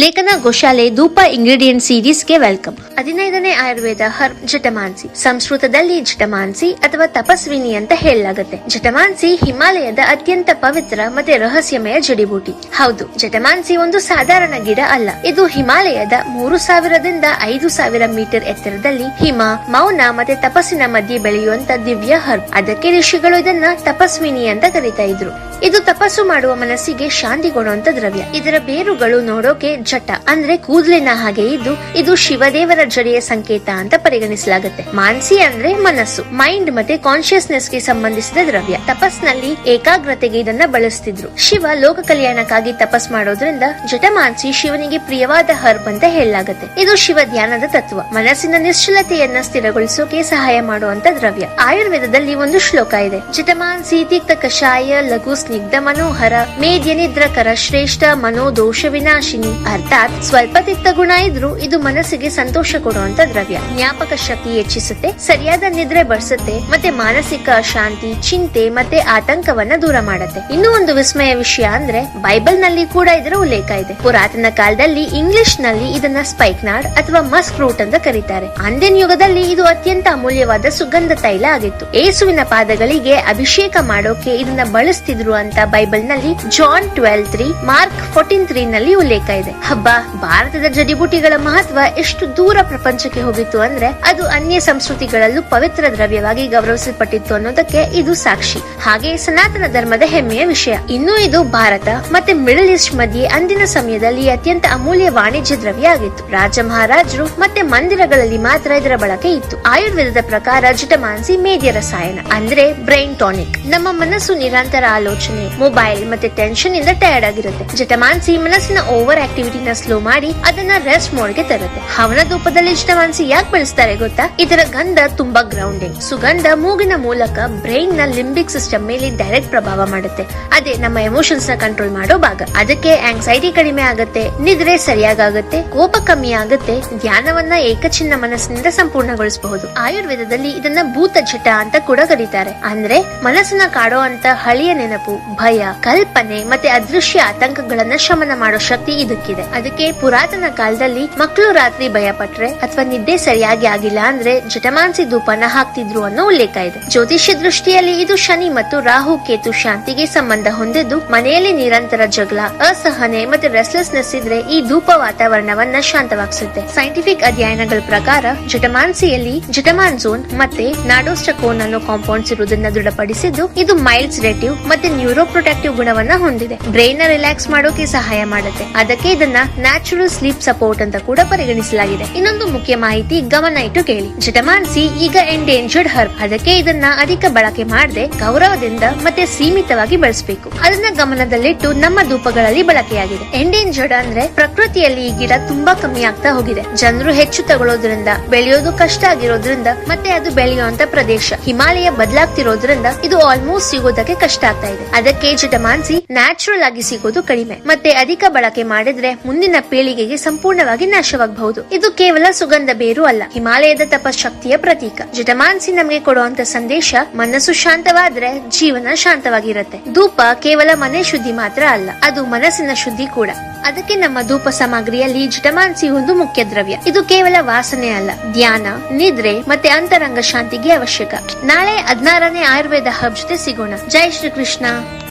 ಲೇಖನ ಗೋಶಾಲೆ ಧೂಪ ಇಂಗ್ರೀಡಿಯೆಂಟ್ ಸೀರೀಸ್ಗೆ ವೆಲ್ಕಮ್. 15ನೇ ಆಯುರ್ವೇದ ಹರ್ಬ್ ಜಟಮಾನ್ಸಿ. ಸಂಸ್ಕೃತದಲ್ಲಿ ಜಟಮಾನ್ಸಿ ಅಥವಾ ತಪಸ್ವಿನಿ ಅಂತ ಹೇಳಲಾಗುತ್ತೆ. ಜಟಮಾನ್ಸಿ ಹಿಮಾಲಯದ ಅತ್ಯಂತ ಪವಿತ್ರ ಮತ್ತೆ ರಹಸ್ಯಮಯ ಜಡಿಬೂಟಿ. ಹೌದು, ಜಟಮಾನ್ಸಿ ಒಂದು ಸಾಧಾರಣ ಗಿಡ ಅಲ್ಲ. ಇದು ಹಿಮಾಲಯದ 3000ದಿಂದ 5000 ಮೀಟರ್ ಎತ್ತರದಲ್ಲಿ ಹಿಮ, ಮೌನ ಮತ್ತೆ ತಪಸ್ಸಿನ ಮಧ್ಯೆ ಬೆಳೆಯುವಂತ ದಿವ್ಯ ಹರ್ಬ್. ಅದಕ್ಕೆ ಋಷಿಗಳು ಇದನ್ನ ತಪಸ್ವಿನಿ ಅಂತ ಕರೀತಾ ಇದ್ರು. ಇದು ತಪಸ್ಸು ಮಾಡುವ ಮನಸ್ಸಿಗೆ ಶಾಂತಿ ಕೊಡುವಂತ ದ್ರವ್ಯ. ಇದರ ಬೇರುಗಳು ನೋಡೋಕೆ ಜಟ ಅಂದ್ರೆ ಕೂದಲಿನ ಹಾಗೆ ಇದ್ದು ಇದು ಶಿವದೇವರ ಜಡೆಯ ಸಂಕೇತ ಅಂತ ಪರಿಗಣಿಸಲಾಗುತ್ತೆ. ಮಾನ್ಸಿ ಅಂದ್ರೆ ಮನಸ್ಸು, ಮೈಂಡ್ ಮತ್ತೆ ಕಾನ್ಶಿಯಸ್ನೆಸ್ ಗೆ ಸಂಬಂಧಿಸಿದ ದ್ರವ್ಯ. ತಪಸ್ನಲ್ಲಿ ಏಕಾಗ್ರತೆಗೆ ಇದನ್ನ ಬಳಸ್ತಿದ್ರು. ಶಿವ ಲೋಕ ಕಲ್ಯಾಣಕ್ಕಾಗಿ ತಪಸ್ ಮಾಡೋದ್ರಿಂದ ಜಟಮಾನ್ಸಿ ಶಿವನಿಗೆ ಪ್ರಿಯವಾದ ಹರ್ಬ್ ಅಂತ ಹೇಳಲಾಗುತ್ತೆ. ಇದು ಶಿವ ಧ್ಯಾನದ ತತ್ವ, ಮನಸ್ಸಿನ ನಿಶ್ಚಲತೆಯನ್ನ ಸ್ಥಿರಗೊಳಿಸೋಕೆ ಸಹಾಯ ಮಾಡುವಂತ ದ್ರವ್ಯ. ಆಯುರ್ವೇದದಲ್ಲಿ ಒಂದು ಶ್ಲೋಕ ಇದೆ, ಜಟಮಾನ್ಸಿ ತಿಕ್ತ ಕಷಾಯ ಲಘು ಸ್ನಿಗ್ಧ ಮನೋಹರ ಮೇದ್ಯ ನಿದ್ರಕರ ಶ್ರೇಷ್ಠ ಮನೋದೋಷ ವಿನಾಶಿನಿ. ಅರ್ಥಾತ್ ಸ್ವಲ್ಪ ತಿಕ್ತ ಗುಣ ಇದ್ರೂ ಇದು ಮನಸ್ಸಿಗೆ ಸಂತೋಷ ಕೊಡುವಂತ ದ್ರವ್ಯ. ಜ್ಞಾಪಕ ಶಕ್ತಿ ಹೆಚ್ಚಿಸುತ್ತೆ, ಸರಿಯಾದ ನಿದ್ರೆ ಬಡಿಸುತ್ತೆ ಮತ್ತೆ ಮಾನಸಿಕ ಅಶಾಂತಿ, ಚಿಂತೆ ಮತ್ತೆ ಆತಂಕವನ್ನ ದೂರ ಮಾಡುತ್ತೆ. ಇನ್ನೂ ಒಂದು ವಿಸ್ಮಯ ವಿಷಯ ಅಂದ್ರೆ ಬೈಬಲ್ ನಲ್ಲಿ ಕೂಡ ಇದರ ಉಲ್ಲೇಖ ಇದೆ. ಪುರಾತನ ಕಾಲದಲ್ಲಿ ಇಂಗ್ಲಿಷ್ ನಲ್ಲಿ ಇದನ್ನ ಸ್ಪೈಕ್ನಾರ್ಡ್ ಅಥವಾ ಮಸ್ಕ್ ರೂಟ್ ಅಂತ ಕರೀತಾರೆ. ಅಂದಿನ ಯುಗದಲ್ಲಿ ಇದು ಅತ್ಯಂತ ಅಮೂಲ್ಯವಾದ ಸುಗಂಧ ತೈಲ ಆಗಿತ್ತು. ಏಸುವಿನ ಪಾದಗಳಿಗೆ ಅಭಿಷೇಕ ಮಾಡೋಕೆ ಇದನ್ನ ಬಳಸ್ತಿದ್ರು ಅಂತ ಬೈಬಲ್ ನಲ್ಲಿ ಜಾನ್ 12:3, ಮಾರ್ಕ್ 14:3 ನಲ್ಲಿ ಉಲ್ಲೇಖ ಇದೆ. ಹಬ್ಬ, ಭಾರತದ ಜಡಿಬೂಟಿಗಳ ಮಹತ್ವ ಎಷ್ಟು ದೂರ ಪ್ರಪಂಚಕ್ಕೆ ಹೋಗಿತ್ತು ಅಂದ್ರೆ ಅದು ಅನ್ಯ ಸಂಸ್ಕೃತಿಗಳಲ್ಲೂ ಪವಿತ್ರ ದ್ರವ್ಯವಾಗಿ ಗೌರವಿಸಲ್ಪಟ್ಟಿತ್ತು ಅನ್ನೋದಕ್ಕೆ ಇದು ಸಾಕ್ಷಿ. ಹಾಗೆ ಸನಾತನ ಧರ್ಮದ ಹೆಮ್ಮೆಯ ವಿಷಯ. ಇನ್ನು ಇದು ಭಾರತ ಮತ್ತೆ ಮಿಡಲ್ ಈಸ್ಟ್ ಮಧ್ಯೆ ಅಂದಿನ ಸಮಯದಲ್ಲಿ ಅತ್ಯಂತ ಅಮೂಲ್ಯ ವಾಣಿಜ್ಯ ದ್ರವ್ಯ ಆಗಿತ್ತು. ರಾಜ ಮಹಾರಾಜರು ಮತ್ತೆ ಮಂದಿರಗಳಲ್ಲಿ ಮಾತ್ರ ಇದರ ಬಳಕೆ ಇತ್ತು. ಆಯುರ್ವೇದದ ಪ್ರಕಾರ ಜಟಮಾನ್ಸಿ ಮೇದ್ಯ ರಸಾಯನ ಅಂದ್ರೆ ಬ್ರೈನ್ ಟಾನಿಕ್. ನಮ್ಮ ಮನಸ್ಸು ನಿರಂತರ ಆಲೋಚನೆ, ಮೊಬೈಲ್ ಮತ್ತೆ ಟೆನ್ಷನ್ ಇಂದ ಟಯರ್ಡ್ ಆಗಿರುತ್ತೆ. ಜಟಮಾನ್ಸಿ ಮನಸ್ಸಿನ ಓವರ್ ಆಕ್ಟಿವಿಟಿನ ಸ್ಲೋ ಮಾಡಿ ಅದನ್ನ ರೆಸ್ಟ್ ಮೋಡ್ ಗೆ ತರುತ್ತೆ. ಹವನ ಧೂಪದಲ್ಲಿ ಜಟಮಾನ್ಸಿ ಯಾಕೆ ಬಳಸ್ತಾರೆ ಗೊತ್ತಾ? ಇದರ ಗಂಧ ತುಂಬಾ ಗ್ರೌಂಡಿಂಗ್. ಸುಗಂಧ ಮೂಗಿನ ಮೂಲಕ ಬ್ರೈನ್ ನ ಲಿಂಬಿಕ್ ಸಿಸ್ಟಮ್ ಮೇಲೆ ಡೈರೆಕ್ಟ್ ಪ್ರಭಾವ ಮಾಡುತ್ತೆ. ಅದೇ ನಮ್ಮ ಎಮೋಷನ್ಸ್ ನ ಕಂಟ್ರೋಲ್ ಮಾಡೋ ಭಾಗ. ಅದಕ್ಕೆ ಆಂಗ್ಸೈಟಿ ಕಡಿಮೆ ಆಗುತ್ತೆ, ನಿದ್ರೆ ಸರಿಯಾಗುತ್ತೆ, ಕೋಪ ಕಮ್ಮಿ ಆಗುತ್ತೆ, ಧ್ಯಾನವನ್ನ ಏಕಚಿನ್ನ ಮನಸ್ಸಿನಿಂದ ಸಂಪೂರ್ಣಗೊಳಿಸಬಹುದು. ಆಯುರ್ವೇದದಲ್ಲಿ ಇದನ್ನ ಭೂತ ಜಟ ಅಂತ ಕೂಡ ಕರೀತಾರೆ. ಅಂದ್ರೆ ಮನಸ್ಸನ್ನ ಕಾಡೋ ಅಂತ ಹಳೆಯ ನೆನಪು, ಭಯ, ಕಲ್ಪನೆ ಮತ್ತೆ ಅದೃಶ್ಯ ಆತಂಕಗಳನ್ನ ಶಮನ ಮಾಡೋ ಶಕ್ತಿ ಇದಕ್ಕಿದೆ. ಅದಕ್ಕೆ ಪುರಾತನ ಕಾಲದಲ್ಲಿ ಮಕ್ಕಳು ರಾತ್ರಿ ಭಯ ಪಟ್ರೆ ಅಥವಾ ನಿದ್ದೆ ಸರಿಯಾಗಿ ಆಗಿಲ್ಲ ಅಂದ್ರೆ ಜಟಮಾನ್ಸಿ ಧೂಪನ ಹಾಕ್ತಿದ್ರು ಅನ್ನೋ ಉಲ್ಲೇಖ ಇದೆ. ಜ್ಯೋತಿಷ್ಯ ದೃಷ್ಟಿಯಲ್ಲಿ ಇದು ಶನಿ ಮತ್ತು ರಾಹು ಕೇತು ಶಾಂತಿಗೆ ಸಂಬಂಧ ಹೊಂದಿದ್ದು ಮನೆಯಲ್ಲಿ ನಿರಂತರ ಜಗಳ, ಅಸಹನೆ ಮತ್ತೆ ರೆಸ್ಲೆಸ್ನೆಸ್ ಇದ್ರೆ ಈ ಧೂಪ ವಾತಾವರಣವನ್ನ ಶಾಂತವಾಗಿಸುತ್ತೆ. ಸೈಂಟಿಫಿಕ್ ಅಧ್ಯಯನಗಳ ಪ್ರಕಾರ ಜಟಮಾನ್ಸಿಯಲ್ಲಿ ಜಟಮಾನ್ಸೋನ್ ಮತ್ತೆ ನಾಡೋಸ್ಟಕೋನ್ ಅನ್ನೋ ಕಾಂಪೌಂಡ್ಸ್ ಇರುವುದನ್ನ ದೃಢಪಡಿಸಿದ್ದು ಇದು ಮೈಲ್ಡ್ ಸೆಡೇಟಿವ್ ಮತ್ತೆ ನ್ಯೂರೋ ಪ್ರೊಟೆಕ್ಟಿವ್ ಗುಣವನ್ನ ಹೊಂದಿದೆ. ಬ್ರೈನ್ ನ ರಿಲ್ಯಾಕ್ಸ್ ಮಾಡೋಕೆ ಸಹಾಯ ಮಾಡುತ್ತೆ. ಅದಕ್ಕೆ ಇದನ್ನ ನ್ಯಾಚುರಲ್ ಸ್ಲೀಪ್ ಸಪೋರ್ಟ್ ಅಂತ ಕೂಡ ಪರಿಗಣಿಸಲಾಗಿದೆ. ಇನ್ನೊಂದು ಮುಖ್ಯ ಮಾಹಿತಿ ಗಮನ ಇಟ್ಟು ಕೇಳಿ, ಜಟಮಾನ್ಸಿ ಈಗ ಎಂಡೇಂಜರ್ಡ್ ಹರ್ಬ್. ಅದಕ್ಕೆ ಇದನ್ನ ಅಧಿಕ ಬಳಕೆ ಮಾಡದೆ ಗೌರವದಿಂದ ಮತ್ತೆ ಸೀಮಿತವಾಗಿ ಬಳಸಬೇಕು. ಅದನ್ನ ಗಮನದಲ್ಲಿಟ್ಟು ನಮ್ಮ ಧೂಪಗಳಲ್ಲಿ ಬಳಕೆಯಾಗಿದೆ. ಎಂಡೇಂಜರ್ಡ್ ಅಂದ್ರೆ ಪ್ರಕೃತಿಯಲ್ಲಿ ಈ ಗಿಡ ತುಂಬಾ ಕಮ್ಮಿ ಆಗ್ತಾ ಹೋಗಿದೆ. ಜನರು ಹೆಚ್ಚು ತಗೊಳ್ಳೋದ್ರಿಂದ, ಬೆಳೆಯೋದು ಕಷ್ಟ ಆಗಿರೋದ್ರಿಂದ ಮತ್ತೆ ಅದು ಬೆಳೆಯುವಂತ ಪ್ರದೇಶ ಹಿಮಾಲಯ ಬದಲಾಗ್ತಿರೋದ್ರಿಂದ ಇದು ಆಲ್ಮೋಸ್ಟ್ ಸಿಗೋದಕ್ಕೆ ಕಷ್ಟ ಆಗ್ತಾ ಇದೆ. ಅದಕ್ಕೆ ಜಟಮಾನ್ಸಿ ನ್ಯಾಚುರಲ್ ಆಗಿ ಸಿಗೋದು ಕಡಿಮೆ. ಮತ್ತೆ ಅಧಿಕ ಬಳಕೆ ಮಾಡಿದ್ರೆ ಮುಂದಿನ ಪೀಳಿಗೆಗೆ ಸಂಪೂರ್ಣವಾಗಿ ನಾಶವಾಗಬಹುದು. ಇದು ಕೇವಲ ಸುಗಂಧ ಬೇರು ಅಲ್ಲ, ಹಿಮಾಲಯದ ತಪಶಕ್ತಿಯ ಪ್ರತೀಕ. ಜಟಮಾನ್ಸಿ ನಮಗೆ ಕೊಡುವಂತ ಸಂದೇಶ, ಮನಸ್ಸು ಶಾಂತವಾದ್ರೆ ಜೀವನ ಶಾಂತವಾಗಿರುತ್ತೆ. ಧೂಪ ಕೇವಲ ಮನೆ ಶುದ್ಧಿ ಮಾತ್ರ ಅಲ್ಲ, ಅದು ಮನಸ್ಸಿನ ಶುದ್ಧಿ ಕೂಡ. ಅದಕ್ಕೆ ನಮ್ಮ ಧೂಪ ಸಾಮಗ್ರಿಯಲ್ಲಿ ಜಟಮಾನ್ಸಿ ಒಂದು ಮುಖ್ಯ ದ್ರವ್ಯ. ಇದು ಕೇವಲ ವಾಸನೆ ಅಲ್ಲ, ಧ್ಯಾನ, ನಿದ್ರೆ ಮತ್ತೆ ಅಂತರಂಗ ಶಾಂತಿಗೆ ಅವಶ್ಯಕ. ನಾಳೆ 16ನೇ ಆಯುರ್ವೇದ ಹರ್ಬ್ ಜೊತೆ ಸಿಗೋಣ. ಜೈ ಶ್ರೀ ಕೃಷ್ಣ.